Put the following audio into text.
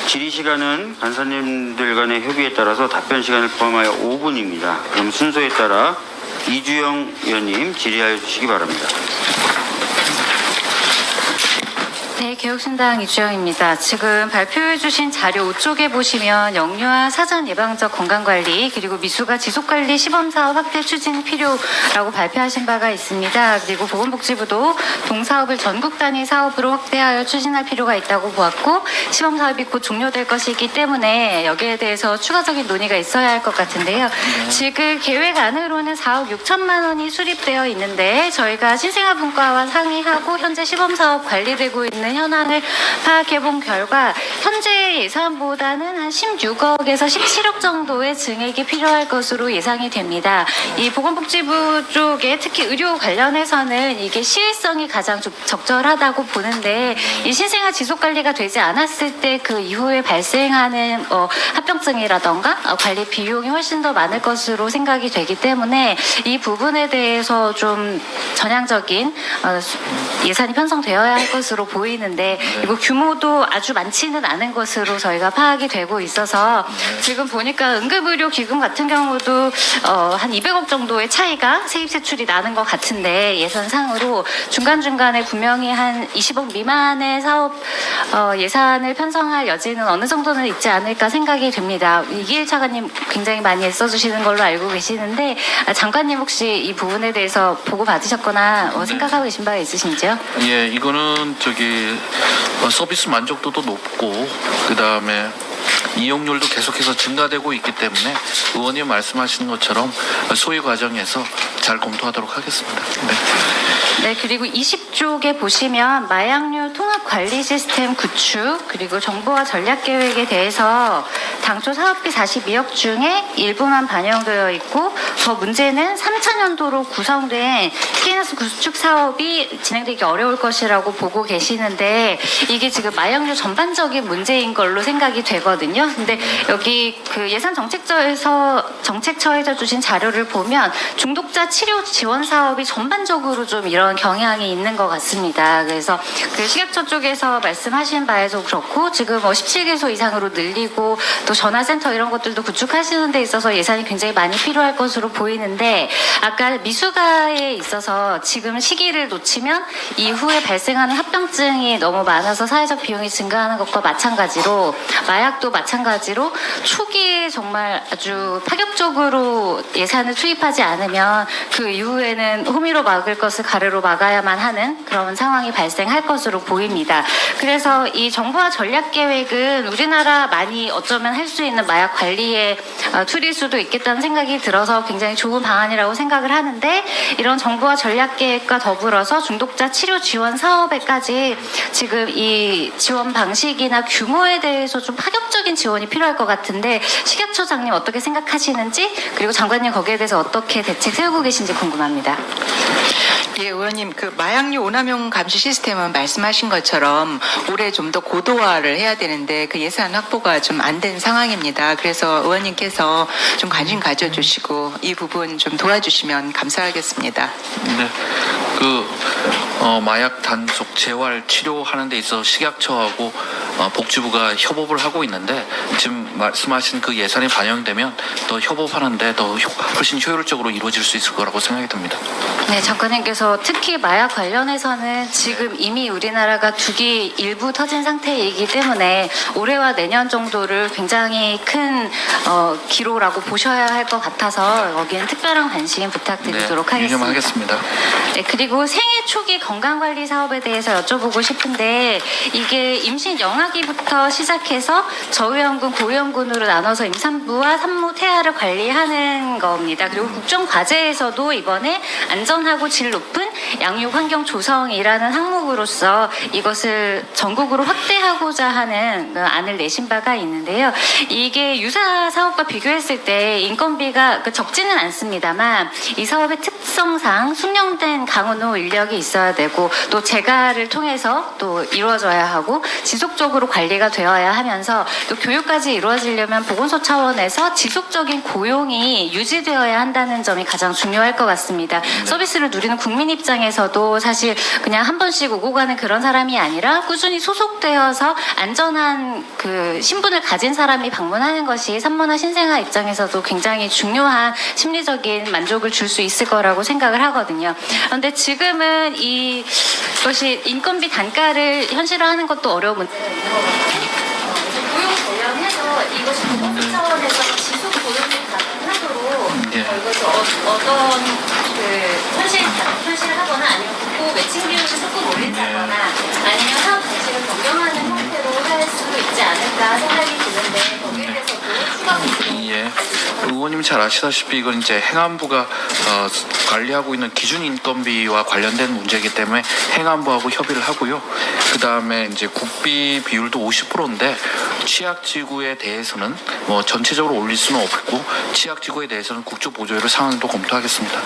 질의 시간은 간사님들 간의 협의에 따라서 답변 시간을 포함하여 5분입니다. 그럼 순서에 따라 이주영 의원님 질의하여 주시기 바랍니다. 네, 개혁신당 이주영입니다. 지금 발표해 주신 자료 5쪽에 보시면 영유아 사전 예방적 건강관리 그리고 미수가 지속관리 시범사업 확대 추진 필요라고 발표하신 바가 있습니다. 그리고 보건복지부도 동사업을 전국 단위 사업으로 확대하여 추진할 필요가 있다고 보았고 시범사업이 곧 종료될 것이기 때문에 여기에 대해서 추가적인 논의가 있어야 할 것 같은데요. 지금 계획 안으로는 4억 6천만 원이 수립되어 있는데 저희가 신생아분과와 상의하고 현재 시범사업 관리되고 있는 현황을 파악해본 결과 현재 예산보다는 한 16억에서 17억 정도의 증액이 필요할 것으로 예상이 됩니다. 이 보건복지부 쪽에 특히 의료 관련해서는 이게 시일성이 가장 적절하다고 보는데 이 신생아 지속관리가 되지 않았을 때 그 이후에 발생하는 합병증이라던가 관리 비용이 훨씬 더 많을 것으로 생각이 되기 때문에 이 부분에 대해서 좀 전향적인 예산이 편성되어야 할 것으로 보이는데 이거 규모도 아주 많지는 않은 것으로 저희가 파악이 되고 있어서 지금 보니까 응급의료기금 같은 경우도 한 200억 정도의 차이가 세입 세출이 나는 것 같은데 예산상으로 중간중간에 분명히 한 20억 미만의 사업 예산을 편성할 여지는 어느 정도는 있지 않을까 생각이 됩니다. 이기일 차관님 굉장히 많이 애써주시는 걸로 알고 계시는데 장관님 혹시 이 부분에 대해서 보고 받으셨거나 생각하고 계신 바가 있으신지요? 예, 이거는 서비스 만족도도 높고 그다음에 이용률도 계속해서 증가되고 있기 때문에 의원님 말씀하시는 것처럼 소위 과정에서 잘 검토하도록 하겠습니다. 네, 그리고 20쪽에 보시면 마약류 통합관리 시스템 구축 그리고 정보화 전략계획에 대해서 당초 사업비 42억 중에 일부만 반영되어 있고 더 문제는 3차년도로 구성된 TNS 구축 사업이 진행되기 어려울 것이라고 보고 계시는데 이게 지금 마약류 전반적인 문제인 걸로 생각이 되거든요. 근데 여기 그 예산 정책처에서 주신 자료를 보면 중독자 치료 지원 사업이 전반적으로 좀 이런 경향이 있는 것 같습니다. 그래서 그 식약처 쪽에서 말씀하신 바에도 그렇고 지금 17개소 이상으로 늘리고 또 전화센터 이런 것들도 구축하시는 데 있어서 예산이 굉장히 많이 필요할 것으로 보이는데 아까 미수가에 있어서 지금 시기를 놓치면 이후에 발생하는 합병증이 너무 많아서 사회적 비용이 증가하는 것과 마찬가지로 마약도 마찬가지로 초기에 정말 아주 파격적으로 예산을 투입하지 않으면 그 이후에는 호미로 막을 것을 가르로 막아야만 하는 그런 상황이 발생할 것으로 보입니다. 그래서 이 정부와 전략계획은 우리나라 많이 어쩌면 할 수 있는 마약 관리에 투릴 수도 있겠다는 생각이 들어서 굉장히 좋은 방안이라고 생각을 하는데 이런 정부와 전략계획과 더불어서 중독자 치료 지원 사업에까지 지금 이 지원 방식이나 규모에 대해서 좀 파격적인 지원이 필요할 것 같은데 식약처장님 어떻게 생각하시는지 그리고 장관님 거기에 대해서 어떻게 대책 세우고 계신지 궁금합니다. 예, 의원님, 그 마약류 오남용 감시 시스템은 말씀하신 것처럼 올해 좀 더 고도화를 해야 되는데 그 예산 확보가 좀 안 된 상황입니다. 그래서 의원님께서 좀 관심 가져주시고 이 부분 좀 도와주시면 감사하겠습니다. 네, 마약 단속 재활 치료하는 데 있어서 식약처하고 복지부가 협업을 하고 있는데 지금 말씀하신 그 예산이 반영되면 더 협업하는데 더 훨씬 효율적으로 이루어질 수 있을 거라고 생각이 듭니다. 네, 장관님께서 특히 마약 관련해서는 지금 이미 우리나라가 두기 일부 터진 상태이기 때문에 올해와 내년 정도를 굉장히 큰 기로라고 보셔야 할 것 같아서 여기는 특별한 관심 부탁드리도록 하겠습니다. 유념하겠습니다. 네, 그리고 생애 초기 건강관리 사업에 대해서 여쭤보고 싶은데 이게 임신 영아기부터 시작해서 저유형군, 고유형군으로 나눠서 임산부와 산모 태아를 관리하는 겁니다. 그리고 국정과제에서도 이번에 안전하고 질 높은 양육 환경 조성이라는 항목으로서 이것을 전국으로 확대하고자 하는 안을 내신 바가 있는데요. 이게 유사 사업과 비교했을 때 인건비가 적지는 않습니다만 이 사업의 특 특성상 숙련된 강원도 인력이 있어야 되고 또 재가를 통해서 또 이루어져야 하고 지속적으로 관리가 되어야 하면서 또 교육까지 이루어지려면 보건소 차원에서 지속적인 고용이 유지되어야 한다는 점이 가장 중요할 것 같습니다. 서비스를 누리는 국민 입장에서도 사실 그냥 한 번씩 오고 가는 그런 사람이 아니라 꾸준히 소속되어서 안전한 그 신분을 가진 사람이 방문하는 것이 산모나 신생아 입장에서도 굉장히 중요한 심리적인 만족을 줄 수 있을 거라고 생각을 하거든요. 그런데 지금은 이것이 인건비 단가를 현실화하는 것도 어려운 문제가 있는 것 같아요. 고용 관련해서 이것이 보건소 차원에서 지속 고용이 가능하도록 이것을 어떤 그 현실하거나 아니면 국고 매칭 비용을 조금 올린다거나 아니면 사업 방식을 변경하는 형태로 할 수 있지 않을까 생각이 드는데 거기에 대해서도 추가 부분이 예. 의원님 잘 아시다시피 이건 이제 행안부가 관리하고 있는 기준 인건비와 관련된 문제이기 때문에 행안부하고 협의를 하고요. 그 다음에 이제 국비 비율도 50%인데 취약지구에 대해서는 뭐 전체적으로 올릴 수는 없고 취약지구에 대해서는 국조 보조율을 상황도 검토하겠습니다.